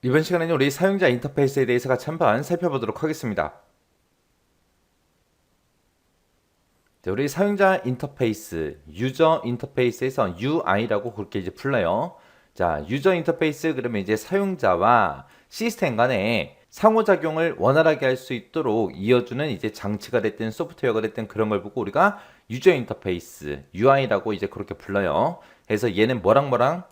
이번 시간에는 우리 사용자 인터페이스에 대해서 같이 한번 살펴보도록 하겠습니다. 자, 우리 사용자 인터페이스, 유저 인터페이스에서 UI라고 그렇게 이제 불러요. 자, 유저 인터페이스 그러면 이제 사용자와 시스템 간에 상호작용을 원활하게 할 수 있도록 이어주는 이제 장치가 됐든 소프트웨어가 됐든 그런 걸 보고 우리가 유저 인터페이스, UI라고 이제 그렇게 불러요. 그래서 얘는 뭐랑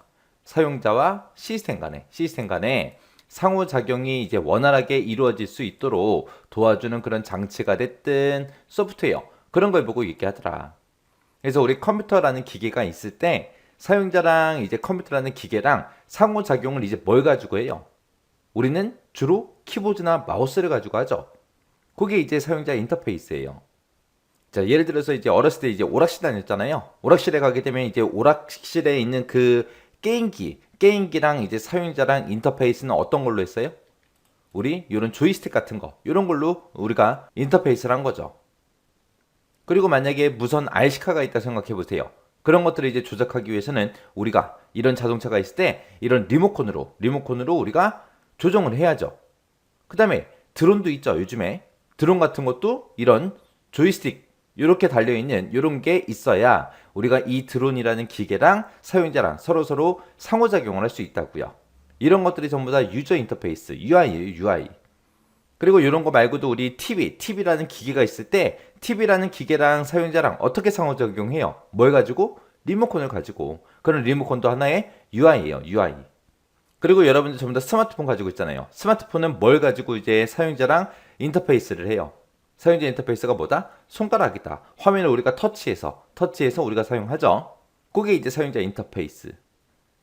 사용자와 시스템 간에 상호작용이 이제 원활하게 이루어질 수 있도록 도와주는 그런 장치가 됐든 소프트웨어 그런 걸 보고 얘기하더라. 그래서 우리 컴퓨터라는 기계가 있을 때 사용자랑 이제 컴퓨터라는 기계랑 상호작용을 이제 뭘 가지고 해요? 우리는 주로 키보드나 마우스를 가지고 하죠. 그게 이제 사용자 인터페이스예요. 자, 예를 들어서 이제 어렸을 때 이제 오락실 다녔잖아요. 오락실에 가게 되면 이제 오락실에 있는 그 게임기랑 이제 사용자랑 인터페이스는 어떤 걸로 했어요? 우리 이런 조이스틱 같은 거, 이런 걸로 우리가 인터페이스를 한 거죠. 그리고 만약에 무선 RC카가 있다 생각해 보세요. 그런 것들을 이제 조작하기 위해서는 우리가 이런 자동차가 있을 때 이런 리모컨으로 우리가 조정을 해야죠. 그 다음에 드론도 있죠. 요즘에 드론 같은 것도 이런 조이스틱 이렇게 달려있는 이런 게 있어야 우리가 이 드론이라는 기계랑 사용자랑 서로 상호작용을 할 수 있다고요. 이런 것들이 전부 다 유저 인터페이스, UI예요, UI. 그리고 이런 거 말고도 우리 TV라는 기계가 있을 때 TV라는 기계랑 사용자랑 어떻게 상호작용해요? 뭘 가지고? 리모컨을 가지고. 그런 리모컨도 하나의 UI예요, UI. 그리고 여러분들 전부 다 스마트폰 가지고 있잖아요. 스마트폰은 뭘 가지고 이제 사용자랑 인터페이스를 해요? 사용자 인터페이스가 뭐다? 손가락이다. 화면을 우리가 터치해서 우리가 사용하죠. 그게 이제 사용자 인터페이스.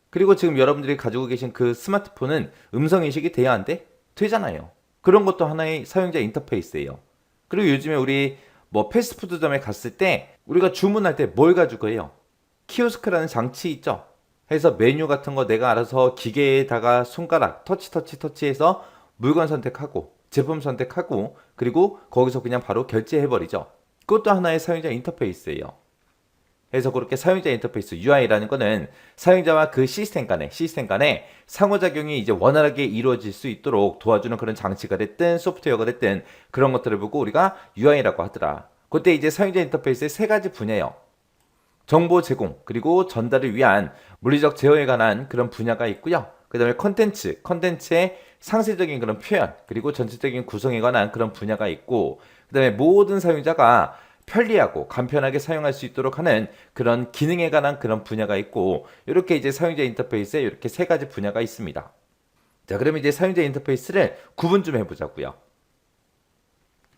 그리고 지금 여러분들이 가지고 계신 그 스마트폰은 음성 인식이 돼야 안 돼? 되잖아요. 그런 것도 하나의 사용자 인터페이스예요. 그리고 요즘에 우리 뭐 패스트푸드점에 갔을 때 우리가 주문할 때 뭘 가지고 해요? 키오스크라는 장치 있죠? 해서 메뉴 같은 거 내가 알아서 기계에다가 손가락 터치해서 물건 선택하고 제품 선택하고 그리고 거기서 그냥 바로 결제해버리죠. 그것도 하나의 사용자 인터페이스예요. 그래서 그렇게 사용자 인터페이스 UI라는 거는 사용자와 그 시스템 간에 상호작용이 이제 원활하게 이루어질 수 있도록 도와주는 그런 장치가 됐든 소프트웨어가 됐든 그런 것들을 보고 우리가 UI라고 하더라. 그때 이제 사용자 인터페이스의 세 가지 분야예요. 정보 제공 그리고 전달을 위한 물리적 제어에 관한 그런 분야가 있고요. 그 다음에 컨텐츠의 상세적인 그런 표현 그리고 전체적인 구성에 관한 그런 분야가 있고 그 다음에 모든 사용자가 편리하고 간편하게 사용할 수 있도록 하는 그런 기능에 관한 그런 분야가 있고 이렇게 이제 사용자 인터페이스에 이렇게 세 가지 분야가 있습니다. 자, 그러면 이제 사용자 인터페이스를 구분 좀 해보자고요.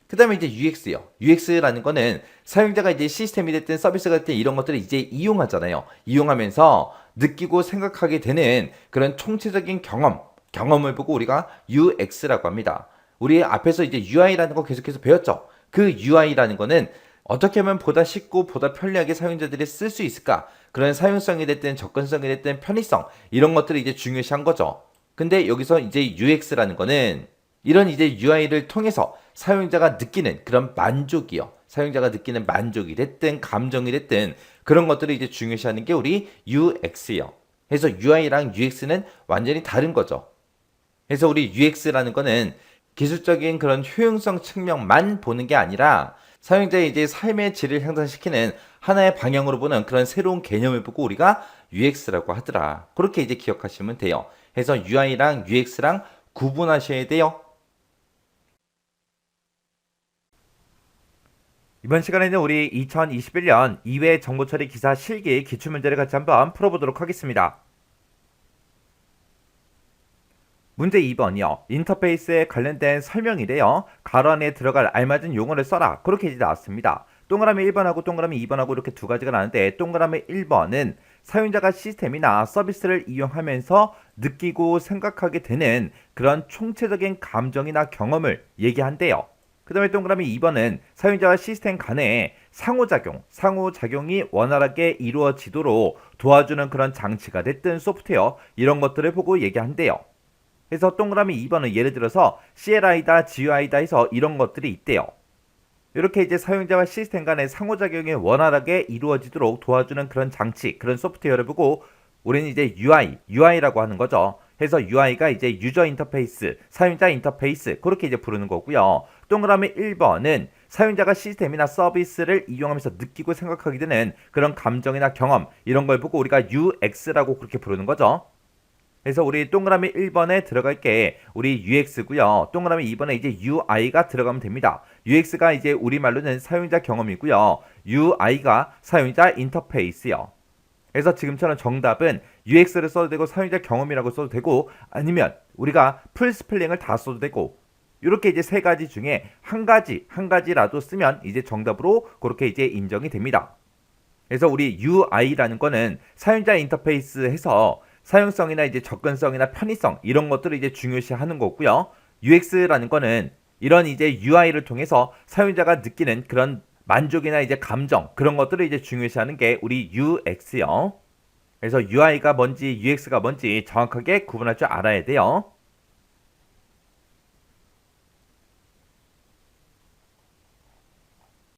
그 다음에 이제 UX요. UX라는 거는 사용자가 이제 시스템이 됐든 서비스가 됐든 이런 것들을 이제 이용하잖아요. 이용하면서 느끼고 생각하게 되는 그런 총체적인 경험을 보고 우리가 UX라고 합니다. 우리 앞에서 이제 UI라는 거 계속해서 배웠죠. 그 UI라는 거는 어떻게 하면 보다 쉽고 보다 편리하게 사용자들이 쓸 수 있을까? 그런 사용성이 됐든 접근성이 됐든 편의성 이런 것들을 이제 중요시한 거죠. 근데 여기서 이제 UX라는 거는 이런 이제 UI를 통해서 사용자가 느끼는 그런 만족이요. 사용자가 느끼는 만족이 됐든 감정이 됐든 그런 것들을 이제 중요시하는 게 우리 UX요. 그래서 UI랑 UX는 완전히 다른 거죠. 그래서 우리 UX라는 거는 기술적인 그런 효용성 측면만 보는 게 아니라 사용자의 이제 삶의 질을 향상시키는 하나의 방향으로 보는 그런 새로운 개념을 보고 우리가 UX라고 하더라. 그렇게 이제 기억하시면 돼요. 그래서 UI랑 UX랑 구분하셔야 돼요. 이번 시간에는 우리 2021년 2회 정보처리 기사 실기 기출문제를 같이 한번 풀어보도록 하겠습니다. 문제 2번이요. 인터페이스에 관련된 설명이래요. 가로 안에 들어갈 알맞은 용어를 써라. 그렇게 이제 나왔습니다. 동그라미 1번하고 동그라미 2번하고 이렇게 두 가지가 나는데 동그라미 1번은 사용자가 시스템이나 서비스를 이용하면서 느끼고 생각하게 되는 그런 총체적인 감정이나 경험을 얘기한대요. 그 다음에 동그라미 2번은 사용자와 시스템 간의 상호작용이 원활하게 이루어지도록 도와주는 그런 장치가 됐든 소프트웨어 이런 것들을 보고 얘기한대요. 그래서 동그라미 2번은 예를 들어서 CLI다, GUI다 해서 이런 것들이 있대요. 이렇게 이제 사용자와 시스템 간의 상호작용이 원활하게 이루어지도록 도와주는 그런 장치, 그런 소프트웨어를 보고 우리는 이제 UI라고 하는 거죠. 해서 UI가 이제 유저 인터페이스, 사용자 인터페이스 그렇게 이제 부르는 거고요. 동그라미 1번은 사용자가 시스템이나 서비스를 이용하면서 느끼고 생각하게 되는 그런 감정이나 경험 이런 걸 보고 우리가 UX라고 그렇게 부르는 거죠. 그래서 우리 동그라미 1번에 들어갈게 우리 UX고요. 동그라미 2번에 이제 UI가 들어가면 됩니다. UX가 이제 우리말로는 사용자 경험이고요. UI가 사용자 인터페이스요. 그래서 지금처럼 정답은 UX를 써도 되고 사용자 경험이라고 써도 되고 아니면 우리가 풀 스펠링을 다 써도 되고 이렇게 이제 세 가지 중에 한 가지라도 쓰면 이제 정답으로 그렇게 이제 인정이 됩니다. 그래서 우리 UI라는 거는 사용자 인터페이스에서 사용성이나 이제 접근성이나 편의성 이런 것들을 이제 중요시하는 거고요. UX라는 거는 이런 이제 UI를 통해서 사용자가 느끼는 그런 만족이나 이제 감정 그런 것들을 이제 중요시하는 게 우리 UX요. 그래서 UI가 뭔지 UX가 뭔지 정확하게 구분할 줄 알아야 돼요.